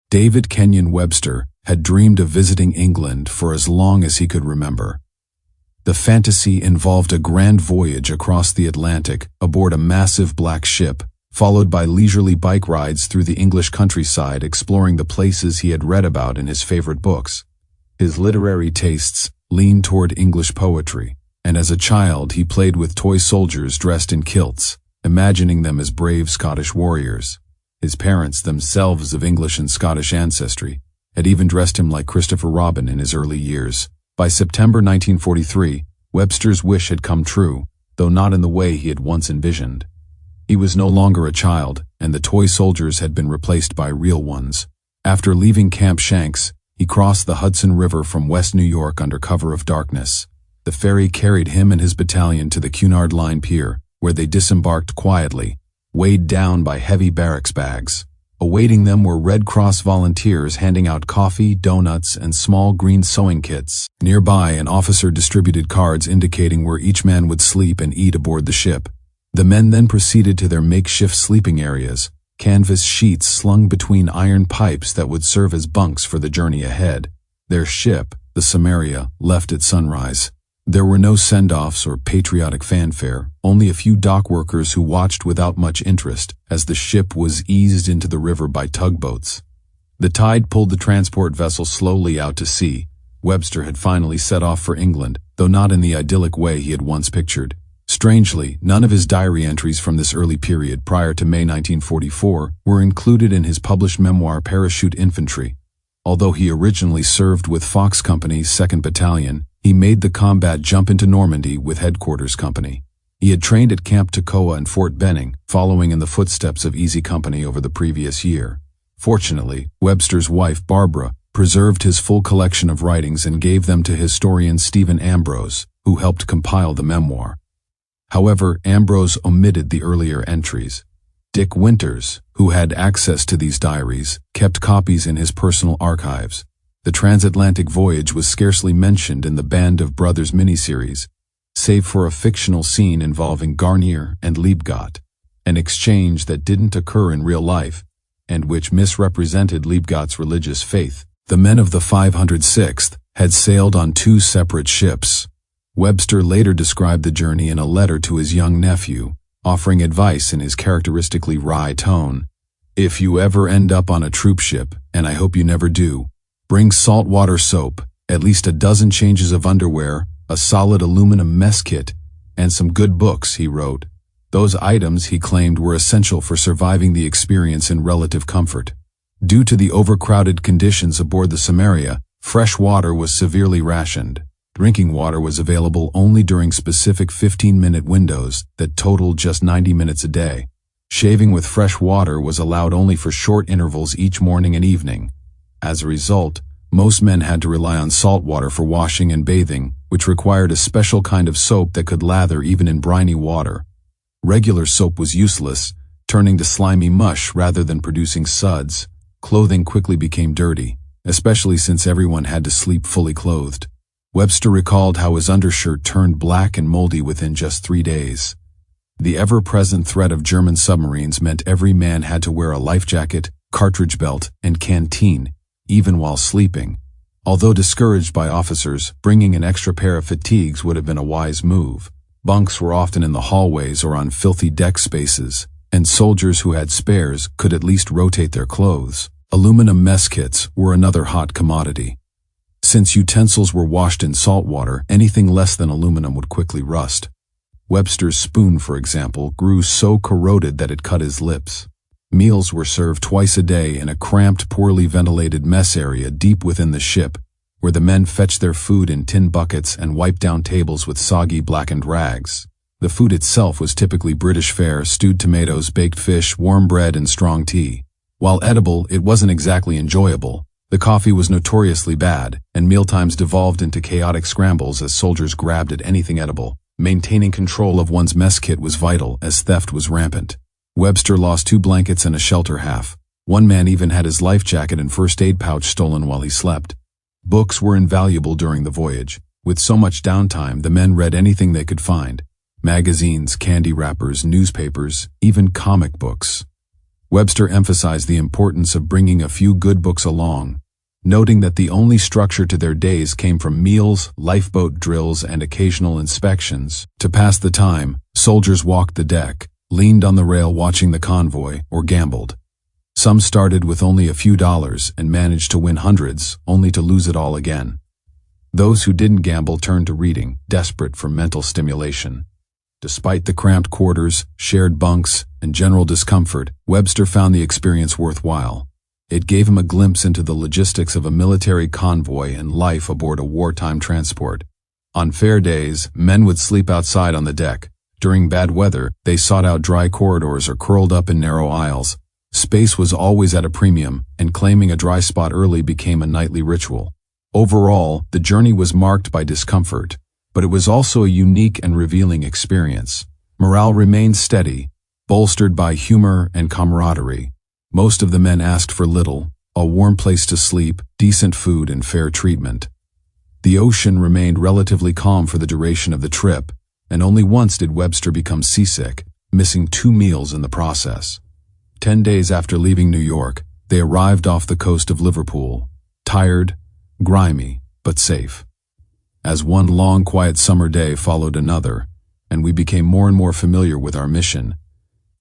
David Kenyon Webster had dreamed of visiting England for as long as he could remember. The fantasy involved a grand voyage across the Atlantic aboard a massive black ship, followed by leisurely bike rides through the English countryside exploring the places he had read about in his favorite books. His literary tastes leaned toward English poetry, and as a child he played with toy soldiers dressed in kilts, imagining them as brave Scottish warriors. His parents, themselves of English and Scottish ancestry, had even dressed him like Christopher Robin in his early years. By September 1943, Webster's wish had come true, though not in the way he had once envisioned. He was no longer a child, and the toy soldiers had been replaced by real ones. After leaving Camp Shanks, he crossed the Hudson River from West New York under cover of darkness. The ferry carried him and his battalion to the Cunard Line Pier, where they disembarked quietly, weighed down by heavy barracks bags. Awaiting them were Red Cross volunteers handing out coffee, donuts, and small green sewing kits. Nearby, an officer distributed cards indicating where each man would sleep and eat aboard the ship. The men then proceeded to their makeshift sleeping areas, canvas sheets slung between iron pipes that would serve as bunks for the journey ahead. Their ship, the Samaria, left at sunrise. There were no send-offs or patriotic fanfare, only a few dock workers who watched without much interest as the ship was eased into the river by tugboats. The tide pulled the transport vessel slowly out to sea. Webster had finally set off for England, though not in the idyllic way he had once pictured. Strangely, none of his diary entries from this early period prior to May 1944 were included in his published memoir Parachute Infantry. Although he originally served with Fox Company's 2nd Battalion, he made the combat jump into Normandy with Headquarters Company. He had trained at Camp Toccoa and Fort Benning, following in the footsteps of Easy Company over the previous year. Fortunately, Webster's wife, Barbara, preserved his full collection of writings and gave them to historian Stephen Ambrose, who helped compile the memoir. However, Ambrose omitted the earlier entries. Dick Winters, who had access to these diaries, kept copies in his personal archives. The transatlantic voyage was scarcely mentioned in the Band of Brothers miniseries, save for a fictional scene involving Garnier and Liebgott, an exchange that didn't occur in real life, and which misrepresented Liebgott's religious faith. The men of the 506th had sailed on 2 separate ships. Webster later described the journey in a letter to his young nephew, offering advice in his characteristically wry tone. "If you ever end up on a troop ship, and I hope you never do, bring saltwater soap, at least a dozen changes of underwear, a solid aluminum mess kit, and some good books," he wrote. Those items, he claimed, were essential for surviving the experience in relative comfort. Due to the overcrowded conditions aboard the Samaria, fresh water was severely rationed. Drinking water was available only during specific 15-minute windows that totaled just 90 minutes a day. Shaving with fresh water was allowed only for short intervals each morning and evening. As a result, most men had to rely on salt water for washing and bathing, which required a special kind of soap that could lather even in briny water. Regular soap was useless, turning to slimy mush rather than producing suds. Clothing quickly became dirty, especially since everyone had to sleep fully clothed. Webster recalled how his undershirt turned black and moldy within just 3 days. The ever-present threat of German submarines meant every man had to wear a life jacket, cartridge belt, and canteen, even while sleeping. Although discouraged by officers, bringing an extra pair of fatigues would have been a wise move. Bunks were often in the hallways or on filthy deck spaces, and soldiers who had spares could at least rotate their clothes. Aluminum mess kits were another hot commodity. Since utensils were washed in salt water, anything less than aluminum would quickly rust. Webster's spoon, for example, grew so corroded that it cut his lips. Meals were served twice a day in a cramped, poorly ventilated mess area deep within the ship, where the men fetched their food in tin buckets and wiped down tables with soggy, blackened rags. The food itself was typically British fare: stewed tomatoes, baked fish, warm bread, and strong tea. While edible, it wasn't exactly enjoyable. The coffee was notoriously bad, and mealtimes devolved into chaotic scrambles as soldiers grabbed at anything edible. Maintaining control of one's mess kit was vital, as theft was rampant. Webster lost 2 blankets and a shelter half. One man even had his life jacket and first aid pouch stolen while he slept. Books were invaluable during the voyage. With so much downtime, the men read anything they could find: magazines, candy wrappers, newspapers, even comic books. Webster emphasized the importance of bringing a few good books along, noting that the only structure to their days came from meals, lifeboat drills, and occasional inspections. To pass the time, soldiers walked the deck, leaned on the rail watching the convoy, or gambled. Some started with only a few dollars and managed to win hundreds, only to lose it all again. Those who didn't gamble turned to reading, desperate for mental stimulation. Despite the cramped quarters, shared bunks, and general discomfort, Webster found the experience worthwhile. It gave him a glimpse into the logistics of a military convoy and life aboard a wartime transport. On fair days, men would sleep outside on the deck. During bad weather, they sought out dry corridors or curled up in narrow aisles. Space was always at a premium, and claiming a dry spot early became a nightly ritual. Overall, the journey was marked by discomfort, but it was also a unique and revealing experience. Morale remained steady, bolstered by humor and camaraderie. Most of the men asked for little: a warm place to sleep, decent food, and fair treatment. The ocean remained relatively calm for the duration of the trip, and only once did Webster become seasick, missing 2 meals in the process. 10 days after leaving New York, they arrived off the coast of Liverpool, tired, grimy, but safe. As one long, quiet summer day followed another, and we became more and more familiar with our mission,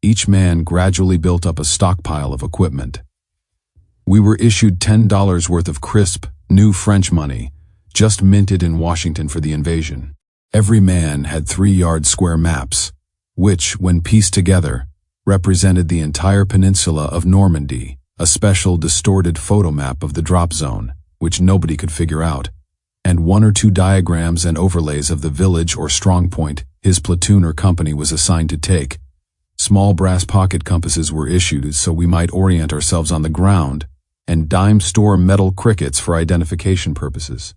each man gradually built up a stockpile of equipment. We were issued $10 worth of crisp, new French money, just minted in Washington for the invasion. Every man had 3-yard square maps, which, when pieced together, represented the entire peninsula of Normandy, a special distorted photo map of the drop zone, which nobody could figure out, and 1 or 2 diagrams and overlays of the village or strong point his platoon or company was assigned to take. Small brass pocket compasses were issued so we might orient ourselves on the ground, and dime store metal crickets for identification purposes.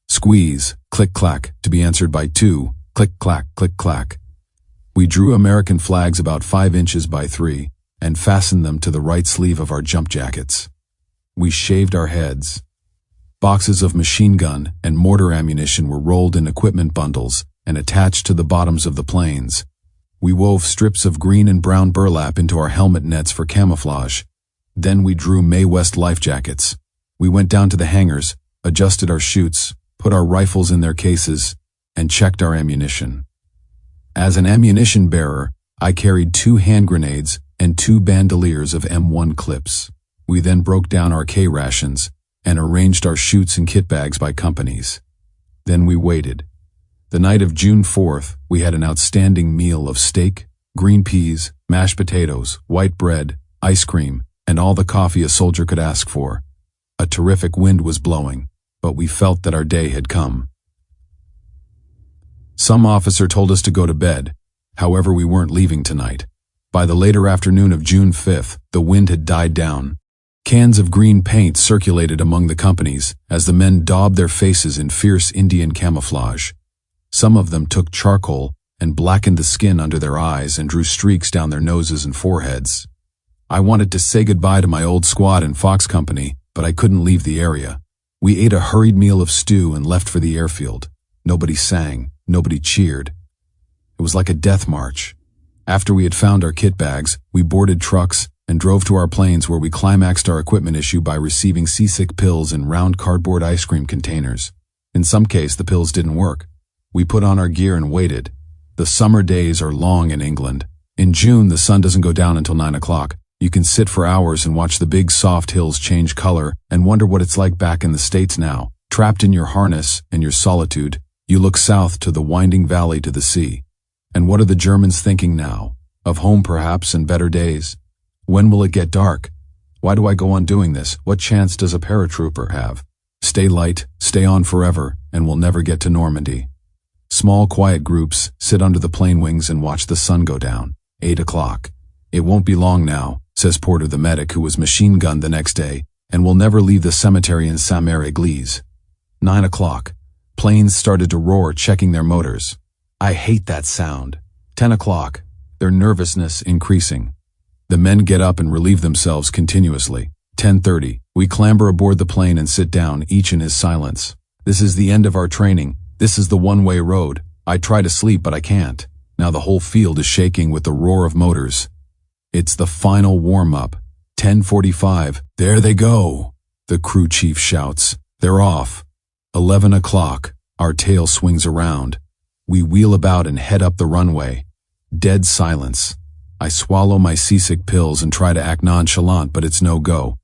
Squeeze, click-clack, to be answered by 2, click-clack, click-clack. We drew American flags about 5 inches by 3 and fastened them to the right sleeve of our jump jackets. We shaved our heads. Boxes of machine gun and mortar ammunition were rolled in equipment bundles and attached to the bottoms of the planes. We wove strips of green and brown burlap into our helmet nets for camouflage. Then we drew Mae West life jackets. We went down to the hangars, adjusted our chutes, put our rifles in their cases, and checked our ammunition. As an ammunition bearer, I carried 2 hand grenades and 2 bandoliers of M1 clips. We then broke down our K rations and arranged our chutes and kit bags by companies. Then we waited. The night of June 4th, we had an outstanding meal of steak, green peas, mashed potatoes, white bread, ice cream, and all the coffee a soldier could ask for. A terrific wind was blowing, but we felt that our day had come. Some officer told us to go to bed, however we weren't leaving tonight. By the later afternoon of June 5th, the wind had died down. Cans of green paint circulated among the companies as the men daubed their faces in fierce Indian camouflage. Some of them took charcoal and blackened the skin under their eyes and drew streaks down their noses and foreheads. I wanted to say goodbye to my old squad and Fox Company, but I couldn't leave the area. We ate a hurried meal of stew and left for the airfield. Nobody sang, nobody cheered. It was like a death march. After we had found our kit bags, we boarded trucks and drove to our planes, where we climaxed our equipment issue by receiving seasick pills in round cardboard ice cream containers. In some case, the pills didn't work. We put on our gear and waited. The summer days are long in England. In June, the sun doesn't go down until 9 o'clock. You can sit for hours and watch the big soft hills change color and wonder what it's like back in the States now. Trapped in your harness and your solitude, you look south to the winding valley to the sea. And what are the Germans thinking now? Of home perhaps and better days? When will it get dark? Why do I go on doing this? What chance does a paratrooper have? Stay light, stay on forever, and we'll never get to Normandy. Small, quiet groups sit under the plane wings and watch the sun go down. 8 o'clock. It won't be long now, says Porter the medic, who was machine gunned the next day, and will never leave the cemetery in Samaria. 9 o'clock. Planes started to roar, checking their motors. I hate that sound. 10 o'clock. Their nervousness increasing. The men get up and relieve themselves continuously. 10:30. We clamber aboard the plane and sit down, each in his silence. This is the end of our training. This is the one-way road. I try to sleep, but I can't. Now the whole field is shaking with the roar of motors. It's the final warm-up. 10:45. There they go. The crew chief shouts. They're off. 11 o'clock. Our tail swings around. We wheel about and head up the runway. Dead silence. I swallow my seasick pills and try to act nonchalant, but it's no go.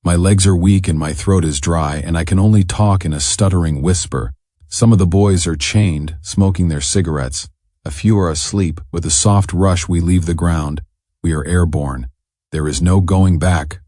My legs are weak and my throat is dry, and I can only talk in a stuttering whisper. Some of the boys are chained, smoking their cigarettes. A few are asleep. With a soft rush, we leave the ground. We are airborne. There is no going back.